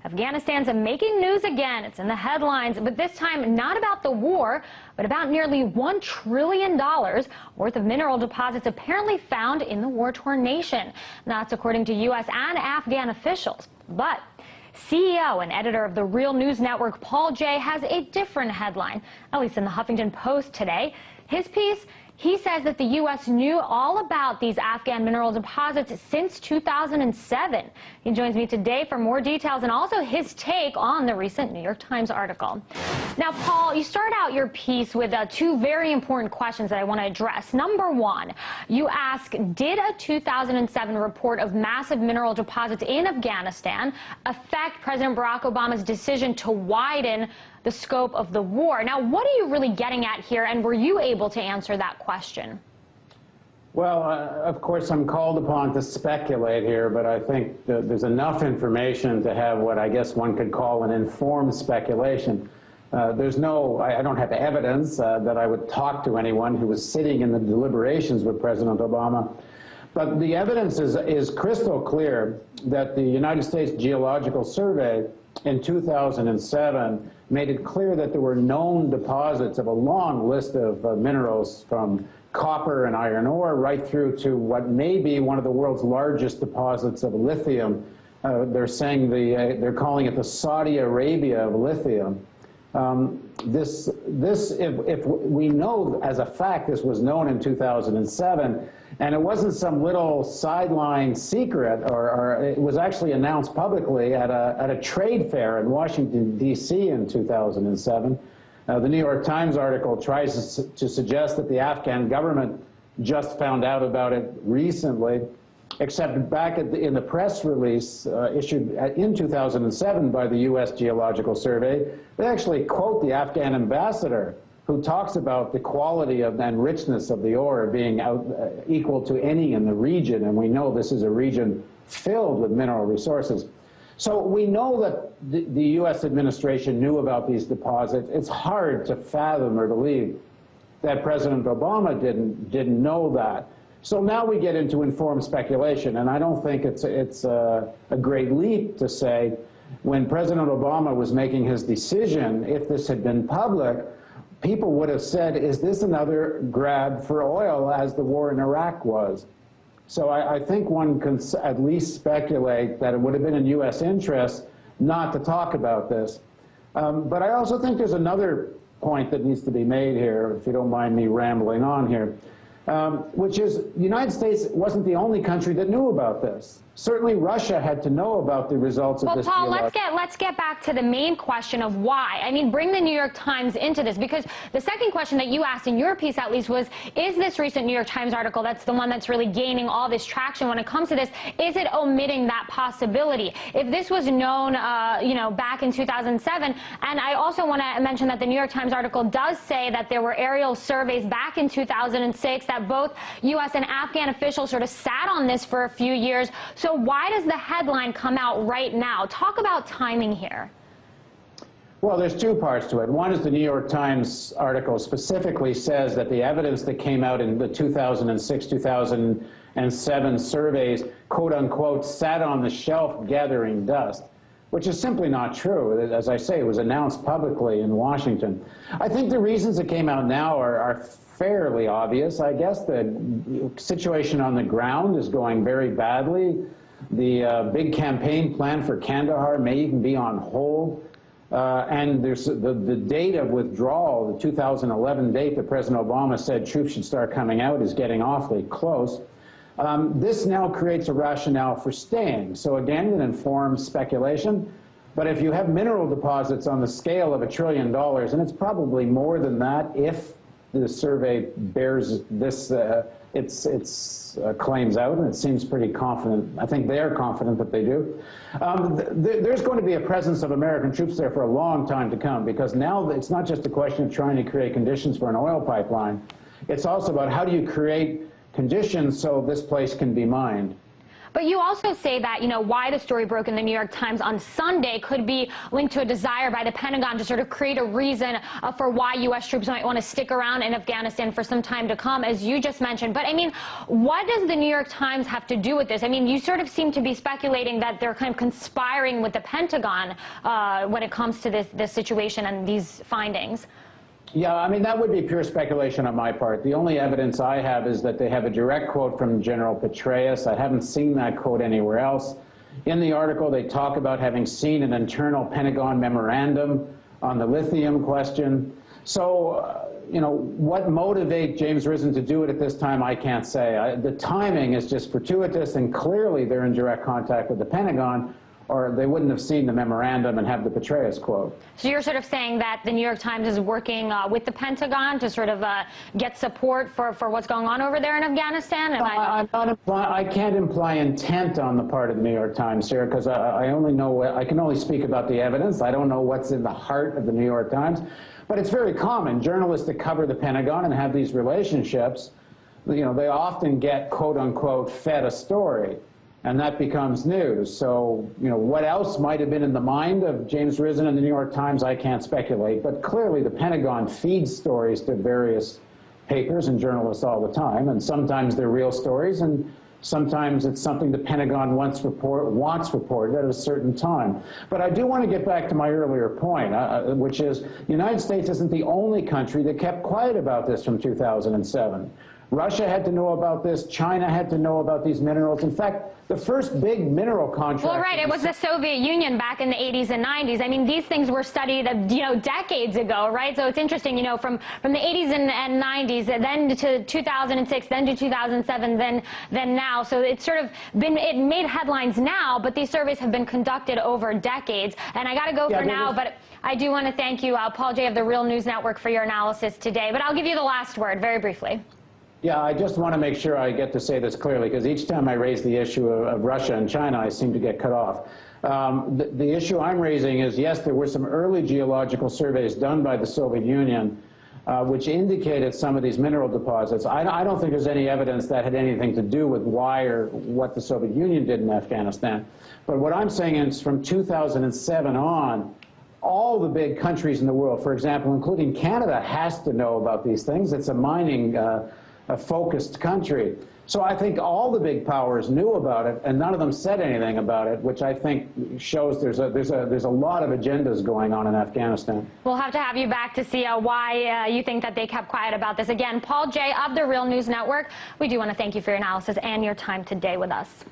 Afghanistan's making news again. It's in the headlines, but this time not about the war, but about nearly $1 trillion worth of mineral deposits apparently found in the war-torn nation. That's according to U.S. and Afghan officials. But CEO and editor of the Real News Network, Paul Jay, has a different headline, at least in the Huffington Post today. His piece, he says that the U.S. knew all about these Afghan mineral deposits since 2007. He joins me today for more details and also his take on the recent New York Times article. Now, Paul, you start out your piece with two very important questions that I want to address. Number one, you ask, did a 2007 report of massive mineral deposits in Afghanistan affect President Barack Obama's decision to widen the scope of the war? Now, what are you really getting at here, and were you able to answer that question? Well, of course, I'm called upon to speculate here, but I think that there's enough information to have what I guess one could call an informed speculation. I don't have evidence that I would talk to anyone who was sitting in the deliberations with President Obama. But the evidence is crystal clear that the United States Geological Survey in 2007 made it clear that there were known deposits of a long list of minerals from copper and iron ore right through to what may be one of the world's largest deposits of lithium. They're saying they're calling it the Saudi Arabia of lithium. If we know as a fact this was known in 2007, and it wasn't some little sideline secret, or it was actually announced publicly at a trade fair in Washington, D.C. in 2007. The New York Times article tries to suggest that the Afghan government just found out about it recently, except back in the press release issued in 2007 by the U.S. Geological Survey, they actually quote the Afghan ambassador, who talks about the quality and richness of the ore being equal to any in the region, and we know this is a region filled with mineral resources. So we know that the U.S. administration knew about these deposits. It's hard to fathom or believe that President Obama didn't know that. So now we get into informed speculation, and I don't think it's a great leap to say when President Obama was making his decision, if this had been public, people would have said, is this another grab for oil as the war in Iraq was? So I think one can at least speculate that it would have been in U.S. interest not to talk about this. But I also think there's another point that needs to be made here, if you don't mind me rambling on here, which is the United States wasn't the only country that knew about this. Certainly Russia had to know about the results of this. Well, Paul, let's get back to the main question of why. I mean, bring the New York Times into this, because the second question that you asked in your piece, at least, was, is this recent New York Times article, that's the one that's really gaining all this traction when it comes to this, is it omitting that possibility? If this was known, back in 2007, and I also want to mention that the New York Times article does say that there were aerial surveys back in 2006 that both U.S. and Afghan officials sort of sat on this for a few years. So why does the headline come out right now? Talk about timing here. Well, there's two parts to it. One is the New York Times article specifically says that the evidence that came out in the 2006-2007 surveys, quote unquote, sat on the shelf gathering dust, which is simply not true. As I say, it was announced publicly in Washington. I think the reasons it came out now are fairly obvious. I guess the situation on the ground is going very badly. The big campaign plan for Kandahar may even be on hold. And there's the date of withdrawal, the 2011 date that President Obama said troops should start coming out, is getting awfully close. This now creates a rationale for staying. So again, an informed speculation. But if you have mineral deposits on the scale of $1 trillion, and it's probably more than that if the survey bears this its claims out, and it seems pretty confident. I think they are confident that they do. There's going to be a presence of American troops there for a long time to come, because now it's not just a question of trying to create conditions for an oil pipeline. It's also about how do you create conditions so this place can be mined. But you also say that, why the story broke in the New York Times on Sunday could be linked to a desire by the Pentagon to sort of create a reason for why U.S. troops might want to stick around in Afghanistan for some time to come, as you just mentioned. But, I mean, what does the New York Times have to do with this? I mean, you sort of seem to be speculating that they're kind of conspiring with the Pentagon when it comes to this situation and these findings. Yeah, I mean, that would be pure speculation on my part. The only evidence I have is that they have a direct quote from General Petraeus. I haven't seen that quote anywhere else. In the article, they talk about having seen an internal Pentagon memorandum on the lithium question. So, what motivates James Risen to do it at this time, I can't say. The timing is just fortuitous, and clearly they're in direct contact with the Pentagon, or they wouldn't have seen the memorandum and have the Petraeus quote. So you're sort of saying that the New York Times is working with the Pentagon to sort of get support for what's going on over there in Afghanistan? I can't imply intent on the part of the New York Times here, because I can only speak about the evidence. I don't know what's in the heart of the New York Times. But it's very common. Journalists that cover the Pentagon and have these relationships, they often get, quote unquote, fed a story. And that becomes news. So, what else might have been in the mind of James Risen and the New York Times, I can't speculate. But clearly the Pentagon feeds stories to various papers and journalists all the time. And sometimes they're real stories, and sometimes it's something the Pentagon wants reported at a certain time. But I do want to get back to my earlier point, which is the United States isn't the only country that kept quiet about this from 2007. Russia had to know about this. China had to know about these minerals. In fact, the first big mineral contract... Well, right. It was the Soviet Union back in the 80s and 90s. I mean, these things were studied, decades ago, right? So it's interesting, from the 80s and 90s, then to 2006, then to 2007, then now. So it's sort of it made headlines now, but these surveys have been conducted over decades. And I got to go for now, but I do want to thank you, Paul Jay of the Real News Network, for your analysis today. But I'll give you the last word very briefly. Yeah, I just want to make sure I get to say this clearly, because each time I raise the issue of Russia and China, I seem to get cut off. The issue I'm raising is, yes, there were some early geological surveys done by the Soviet Union which indicated some of these mineral deposits. I don't think there's any evidence that had anything to do with why or what the Soviet Union did in Afghanistan. But what I'm saying is, from 2007 on, all the big countries in the world, for example, including Canada, has to know about these things. It's a mining a focused country. So I think all the big powers knew about it, and none of them said anything about it, which I think shows there's a lot of agendas going on in Afghanistan. We'll have to have you back to see why you think that they kept quiet about this. Again, Paul Jay of the Real News Network, we do want to thank you for your analysis and your time today with us.